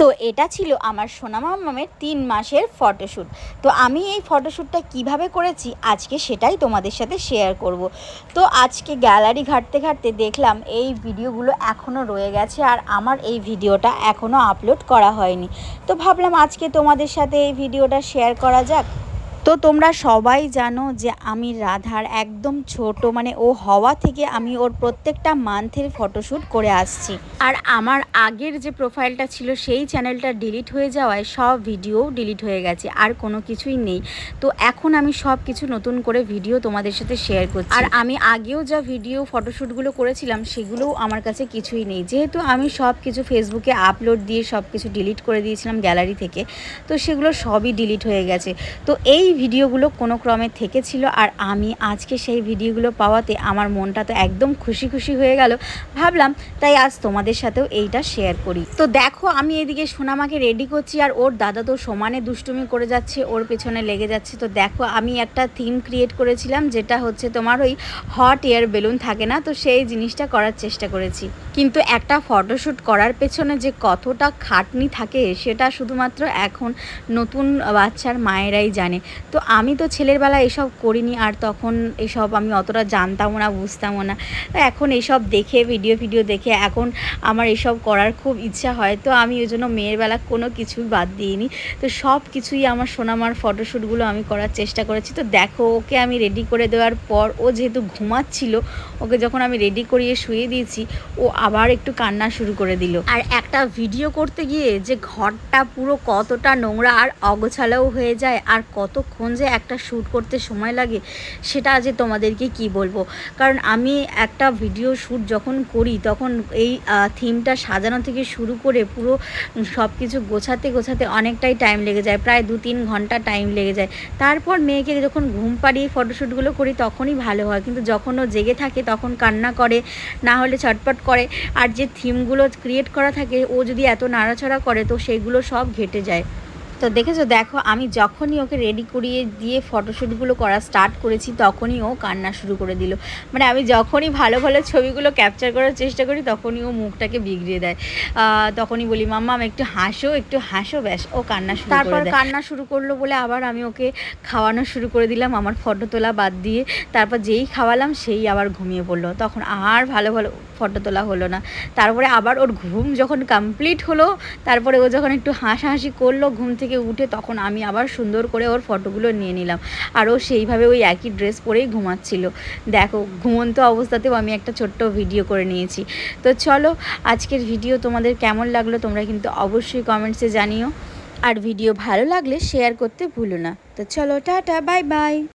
তো এটা ছিল আমার সোনা মামামের 3 মাসের ফটোশ্যুট। তো আমি এই ফটোশ্যুটটা কিভাবে করেছি আজকে সেটাই তোমাদের সাথে শেয়ার করব। তো আজকে গ্যালারি ঘাঁটতে ঘাঁটতে দেখলাম এই ভিডিওগুলো এখনও রয়ে গেছে আর আমার এই ভিডিওটা এখনও আপলোড করা হয়নি। তো ভাবলাম আজকে তোমাদের সাথে এই ভিডিওটা শেয়ার করা যাক। তো তোমরা সবাই জানো যে আমি রাধার একদম ছোট মানে ও হওয়া থেকে আমি ওর প্রত্যেকটা মান্থের ফটোশ্যুট করে আসছি। আর আমার আগের যে প্রোফাইলটা ছিল সেই চ্যানেলটা ডিলিট হয়ে যাওয়ায় সব ভিডিও ডিলিট হয়ে গেছে, আর কোনো কিছুই নেই। তো এখন আমি সব কিছু নতুন করে ভিডিও তোমাদের সাথে শেয়ার করছি। আর আমি আগেও যা ভিডিও ফটোশ্যুটগুলো করেছিলাম সেগুলোও আমার কাছে কিছুই নেই, যেহেতু আমি সব কিছু ফেসবুকে আপলোড দিয়ে সব কিছু ডিলিট করে দিয়েছিলাম গ্যালারি থেকে। তো সেগুলো সবই ডিলিট হয়ে গেছে। তো এই ভিডিওগুলো কোনো ক্রমে থেকেছিল, আর আমি আজকে সেই ভিডিওগুলো পাওয়াতে আমার মনটা তো একদম খুশি খুশি হয়ে গেল। ভাবলাম তাই আজ তোমাদের সাথেও এইটা শেয়ার করি। তো দেখো আমি এদিকে সোনামাকে রেডি করছি, আর ওর দাদা তো সমানে দুষ্টুমি করে যাচ্ছে, ওর পেছনে লেগে যাচ্ছে। তো দেখো আমি একটা থিম ক্রিয়েট করেছিলাম, যেটা হচ্ছে তোমার ওই হট এয়ার বেলুন থাকে না, তো সেই জিনিসটা করার চেষ্টা করেছি। কিন্তু একটা ফটোশ্যুট করার পেছনে যে কতটা খাটনি থাকে সেটা শুধুমাত্র এখন নতুন বাচ্চার মায়েরাই জানে। তো আমি তো ছেলের বেলা এসব করিনি, আর তখন এসব আমি অতটা জানতামও না, বুঝতামও না। এখন এসব দেখে ভিডিও দেখে এখন আমার এসব করার খুব ইচ্ছা হয়। তো আমি ওই জন্য মেয়ের বেলা কোনো কিছুই বাদ দিইনি। তো সব কিছুই আমার সোনামার ফটোশ্যুটগুলো আমি করার চেষ্টা করেছি। তো দেখো ওকে আমি রেডি করে দেওয়ার পর ও যেহেতু ঘুমাচ্ছিল, ওকে যখন আমি রেডি করিয়ে শুয়ে দিয়েছি ও আবার একটু কান্না শুরু করে দিল। আর একটা ভিডিও করতে গিয়ে যে ঘরটা পুরো কতটা নোংরা আর অগোছালোও হয়ে যায়, আর কতক্ষণ যে একটা শ্যুট করতে সময় লাগে সেটা আজ তোমাদেরকে কি বলবো। কারণ আমি একটা ভিডিও শ্যুট যখন করি তখন এই থিমটা সাজানো থেকে শুরু করে পুরো সব কিছু গোছাতে অনেকটাই টাইম লেগে যায়, প্রায় 2-3 ঘন্টা টাইম লেগে যায়। তারপর মেয়েকে যখন ঘুম পাড়িয়ে ফটোশ্যুটগুলো করি তখনই ভালো হয়, কিন্তু যখন ও জেগে থাকে তখন কান্না করে, না হলে ছটপট করে। আর যে থিমগুলো ক্রিয়েট করা থাকে ও যদি এত নাড়াচাড়া করে তো সেগুলো সব ঘেটে যায়। তো দেখো আমি যখনই ওকে রেডি করিয়ে দিয়ে ফটোশ্যুটগুলো করা স্টার্ট করেছি তখনই ও কান্না শুরু করে দিল। মানে আমি যখনই ভালো ছবিগুলো ক্যাপচার করার চেষ্টা করি তখনই ও মুখটাকে বিগড়িয়ে দেয়। তখনই বলি মাম্মা একটু হাসো ব্যাস, ও কান্না শুরু করে দেয়। তারপর কান্না শুরু করলো বলে আবার আমি ওকে খাওয়ানো শুরু করে দিলাম আমার ফটো তোলা বাদ দিয়ে। তারপর যেই খাওয়ালাম সেই আবার ঘুমিয়ে পড়লো, তখন আর ভালো ফটো তোলা হলো না। তারপরে আবার ওর ঘুম যখন কমপ্লিট হলো, তারপরে ও যখন একটু হাসাহাসি করলো ঘুম থেকে উঠে, তখন আমি আবার সুন্দর করে ওর ফটোগুলো নিয়ে নিলাম। আর ও সেইভাবে ওই একই ড্রেস পরেই ঘুমাচ্ছিল। দেখো ঘুমন্ত অবস্থাতেও আমি একটা ছোট্ট ভিডিও করে নিয়েছি। তো চলো আজকের ভিডিও তোমাদের কেমন লাগলো তোমরা কিন্তু অবশ্যই কমেন্টসে জানিও, আর ভিডিও ভালো লাগলে শেয়ার করতে ভুলো না। তো চলো টাটা, বাই বাই।